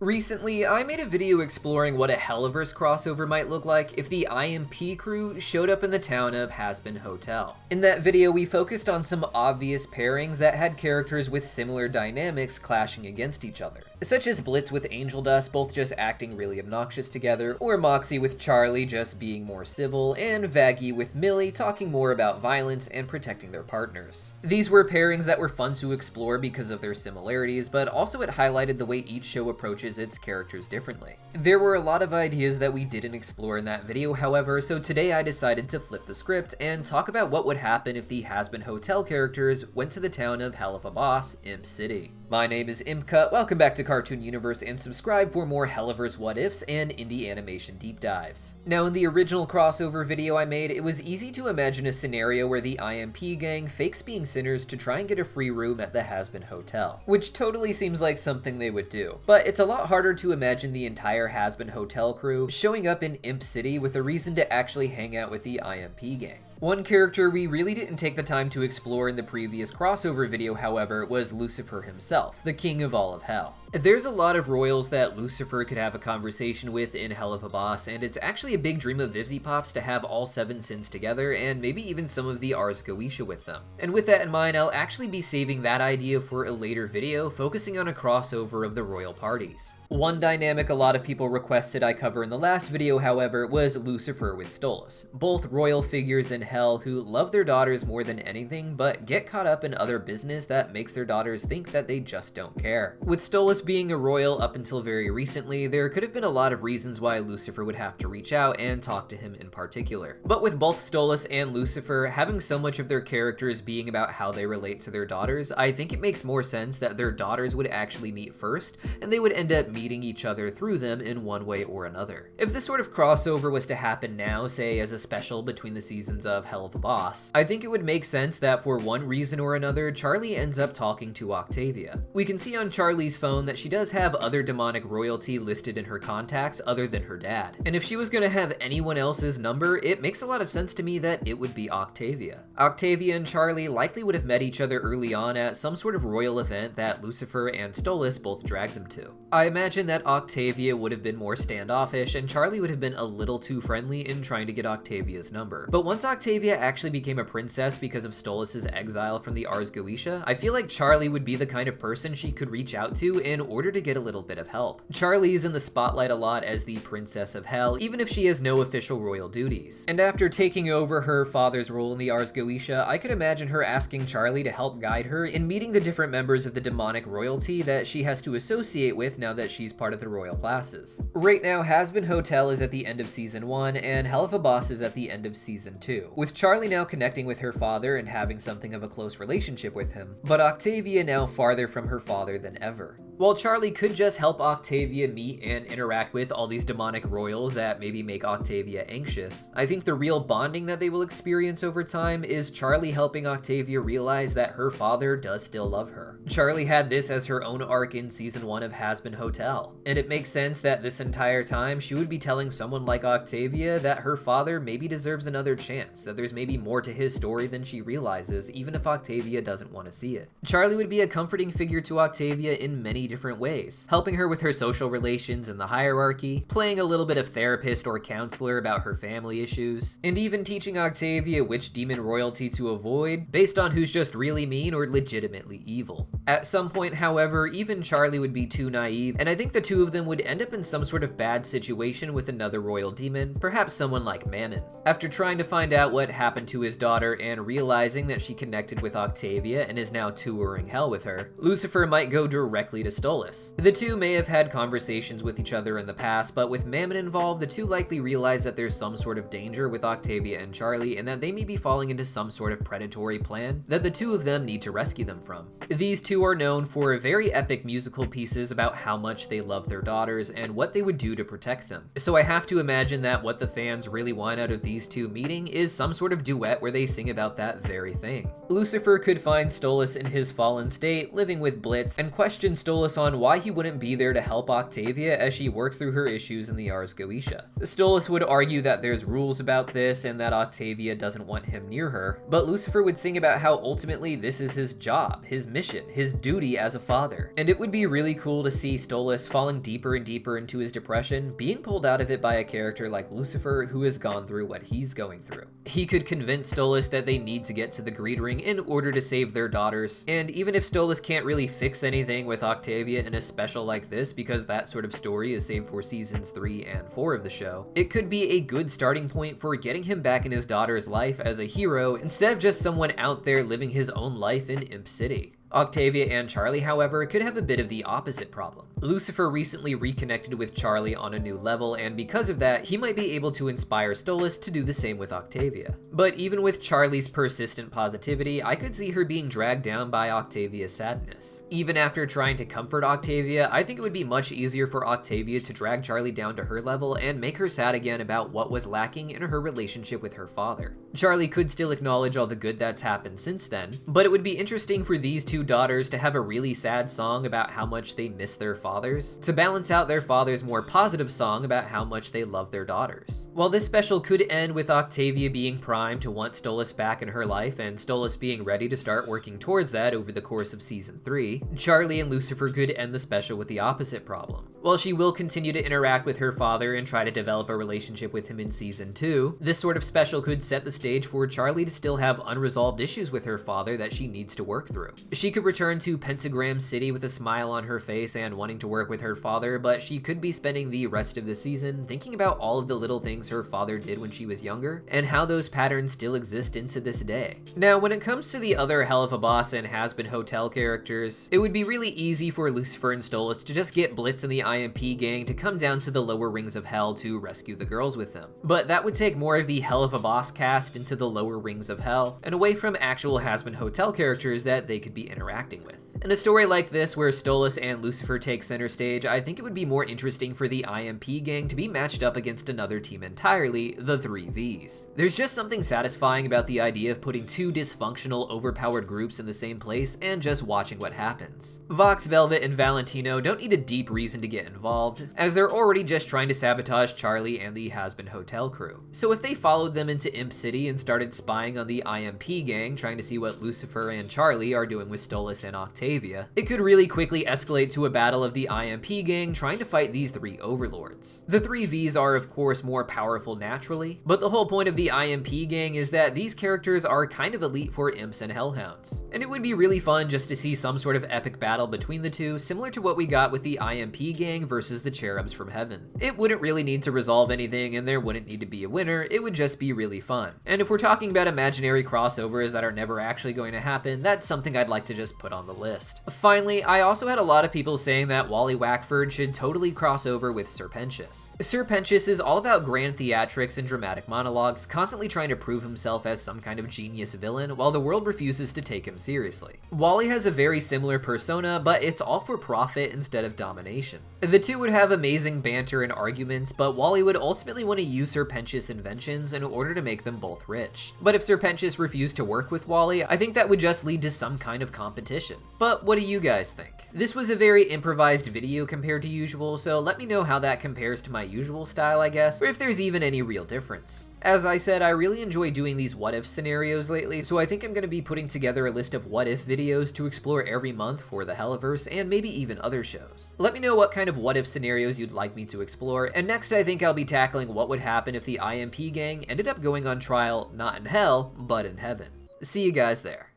Recently, I made a video exploring what a Helluverse crossover might look like if the IMP crew showed up in the town of Hazbin Hotel. In that video, we focused on some obvious pairings that had characters with similar dynamics clashing against each other, such as Blitz with Angel Dust both just acting really obnoxious together, or Moxie with Charlie just being more civil, and Vaggie with Millie talking more about violence and protecting their partners. These were pairings that were fun to explore because of their similarities, but also it highlighted the way each show approaches its characters differently. There were a lot of ideas that we didn't explore in that video, however, so today I decided to flip the script and talk about what would happen if the Hazbin Hotel characters went to the town of Helluva, Imp City. My name is Impcut, welcome back to Cartoon Universe, and subscribe for more Helluverse what ifs and indie animation deep dives. Now, in the original crossover video I made, it was easy to imagine a scenario where the IMP gang fakes being sinners to try and get a free room at the Hazbin Hotel, which totally seems like something they would do. But it's a lot harder to imagine the entire Hazbin Hotel crew showing up in Imp City with a reason to actually hang out with the IMP gang. One character we really didn't take the time to explore in the previous crossover video, however, was Lucifer himself, the king of all of hell. There's a lot of royals that Lucifer could have a conversation with in Helluva, and it's actually a big dream of Vivziepop's to have all 7 sins together, and maybe even some of the Ars Goetia with them. And with that in mind, I'll actually be saving that idea for a later video, focusing on a crossover of the royal parties. One dynamic a lot of people requested I cover in the last video, however, was Lucifer with Stolas, both royal figures in hell who love their daughters more than anything, but get caught up in other business that makes their daughters think that they just don't care. With Stolas being a royal up until very recently, there could have been a lot of reasons why Lucifer would have to reach out and talk to him in particular. But with both Stolas and Lucifer having so much of their characters being about how they relate to their daughters, I think it makes more sense that their daughters would actually meet first, and they would end up meeting each other through them in one way or another. If this sort of crossover was to happen now, say as a special between the seasons of Helluva, I think it would make sense that for one reason or another, Charlie ends up talking to Octavia. We can see on Charlie's phone that she does have other demonic royalty listed in her contacts other than her dad. And if she was going to have anyone else's number, it makes a lot of sense to me that it would be Octavia. Octavia and Charlie likely would have met each other early on at some sort of royal event that Lucifer and Stolas both dragged them to. I imagine that Octavia would have been more standoffish and Charlie would have been a little too friendly in trying to get Octavia's number. But once Octavia actually became a princess because of Stolas' exile from the Ars Goetia, I feel like Charlie would be the kind of person she could reach out to in order to get a little bit of help. Charlie is in the spotlight a lot as the princess of hell, even if she has no official royal duties. And after taking over her father's role in the Ars Goetia, I could imagine her asking Charlie to help guide her in meeting the different members of the demonic royalty that she has to associate with now that she's part of the royal classes. Right now, Hazbin Hotel is at the end of season 1 and Helluva is at the end of season 2, with Charlie now connecting with her father and having something of a close relationship with him, but Octavia now farther from her father than ever. While Charlie could just help Octavia meet and interact with all these demonic royals that maybe make Octavia anxious, I think the real bonding that they will experience over time is Charlie helping Octavia realize that her father does still love her. Charlie had this as her own arc in season 1 of Hazbin Hotel, and it makes sense that this entire time she would be telling someone like Octavia that her father maybe deserves another chance, that there's maybe more to his story than she realizes, even if Octavia doesn't want to see it. Charlie would be a comforting figure to Octavia in many different ways, helping her with her social relations and the hierarchy, playing a little bit of therapist or counselor about her family issues, and even teaching Octavia which demon royalty to avoid based on who's just really mean or legitimately evil. At some point, however, even Charlie would be too naive, and I think the two of them would end up in some sort of bad situation with another royal demon, perhaps someone like Mammon. After trying to find out what happened to his daughter and realizing that she connected with Octavia and is now touring hell with her, Lucifer might go directly to Stolas. The two may have had conversations with each other in the past, but with Mammon involved, the two likely realize that there's some sort of danger with Octavia and Charlie and that they may be falling into some sort of predatory plan that the two of them need to rescue them from. These two are known for very epic musical pieces about how much they love their daughters and what they would do to protect them. So I have to imagine that what the fans really want out of these two meeting is some sort of duet where they sing about that very thing. Lucifer could find Stolas in his fallen state, living with Blitz, and question Stolas Stolas on why he wouldn't be there to help Octavia as she works through her issues in the Ars Goetia. Stolas would argue that there's rules about this and that Octavia doesn't want him near her, but Lucifer would sing about how ultimately this is his job, his mission, his duty as a father. And it would be really cool to see Stolas falling deeper and deeper into his depression, being pulled out of it by a character like Lucifer who has gone through what he's going through. He could convince Stolas that they need to get to the Greed Ring in order to save their daughters, and even if Stolas can't really fix anything with Octavia in a special like this because that sort of story is saved for seasons 3 and 4 of the show, it could be a good starting point for getting him back in his daughter's life as a hero instead of just someone out there living his own life in Imp City. Octavia and Charlie, however, could have a bit of the opposite problem. Lucifer recently reconnected with Charlie on a new level, and because of that, he might be able to inspire Stolas to do the same with Octavia. But even with Charlie's persistent positivity, I could see her being dragged down by Octavia's sadness. Even after trying to comfort Octavia, I think it would be much easier for Octavia to drag Charlie down to her level and make her sad again about what was lacking in her relationship with her father. Charlie could still acknowledge all the good that's happened since then, but it would be interesting for these two daughters to have a really sad song about how much they miss their fathers, to balance out their father's more positive song about how much they love their daughters. While this special could end with Octavia being primed to want Stolas back in her life and Stolas being ready to start working towards that over the course of season 3, Charlie and Lucifer could end the special with the opposite problem. While she will continue to interact with her father and try to develop a relationship with him in season 2, this sort of special could set the stage for Charlie to still have unresolved issues with her father that she needs to work through. She could return to Pentagram City with a smile on her face and wanting to work with her father, but she could be spending the rest of the season thinking about all of the little things her father did when she was younger, and how those patterns still exist into this day. Now, when it comes to the other Helluva Boss and Hazbin Hotel characters, it would be really easy for Lucifer and Stolas to just get Blitz and the IMP gang to come down to the lower rings of hell to rescue the girls with them. But that would take more of the Helluva Boss cast into the lower rings of hell, and away from actual Hazbin Hotel characters that they could be interacting with. In a story like this, where Stolas and Lucifer take center stage, I think it would be more interesting for the IMP gang to be matched up against another team entirely, the 3 Vees. There's just something satisfying about the idea of putting two dysfunctional, overpowered groups in the same place and just watching what happens. Vox, Velvet, and Valentino don't need a deep reason to get involved, as they're already just trying to sabotage Charlie and the Hazbin Hotel crew. So if they followed them into Imp City and started spying on the IMP gang, trying to see what Lucifer and Charlie are doing with Stolas and Octavia, it could really quickly escalate to a battle of the IMP gang trying to fight these 3 overlords. The 3 Vees are of course more powerful naturally, but the whole point of the IMP gang is that these characters are kind of elite for imps and hellhounds. And it would be really fun just to see some sort of epic battle between the two, similar to what we got with the IMP gang versus the cherubs from heaven. It wouldn't really need to resolve anything and there wouldn't need to be a winner, it would just be really fun. And if we're talking about imaginary crossovers that are never actually going to happen, that's something I'd like to just put on the list. Finally, I also had a lot of people saying that Wally Wackford should totally cross over with Serpentius. Serpentius is all about grand theatrics and dramatic monologues, constantly trying to prove himself as some kind of genius villain while the world refuses to take him seriously. Wally has a very similar persona, but it's all for profit instead of domination. The two would have amazing banter and arguments, but Wally would ultimately want to use Serpentius' inventions in order to make them both rich. But if Serpentius refused to work with Wally, I think that would just lead to some kind of competition. But what do you guys think? This was a very improvised video compared to usual, so let me know how that compares to my usual style, I guess, or if there's even any real difference. As I said, I really enjoy doing these what-if scenarios lately, so I think I'm going to be putting together a list of what-if videos to explore every month for the Helluverse and maybe even other shows. Let me know what kind of what-if scenarios you'd like me to explore, and next I think I'll be tackling what would happen if the IMP gang ended up going on trial not in hell, but in heaven. See you guys there.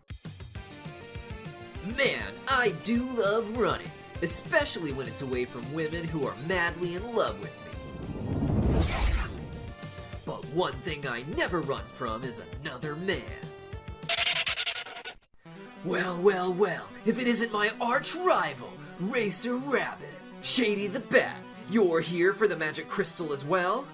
Man, I do love running, especially when it's away from women who are madly in love with me. But one thing I never run from is another man. Well, well, well, if it isn't my arch rival, Racer Rabbit. Shady the Bat, you're here for the magic crystal as well?